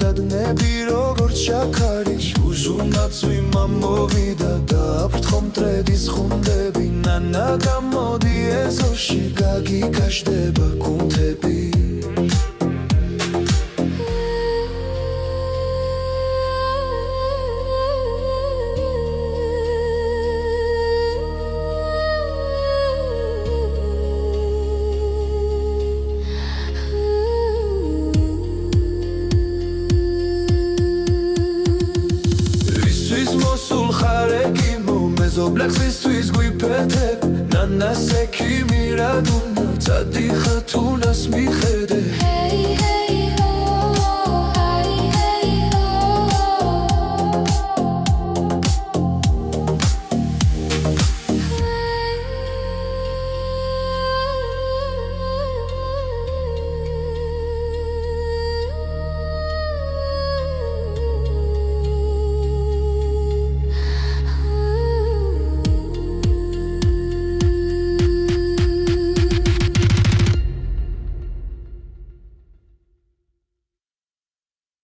დადნები როგორც შაქარი უზუნაც ვიმამოვიდა და აფრთხო მტრედის ხუნდები ნანა გამოდი ეზოში გაგიკაშდება კუნთები მოსულ ხარეკიმო მეზობლეხისთვის გვიფეთებ ნანას ექიმი რა დუნა წადი ხათუნას მიხედე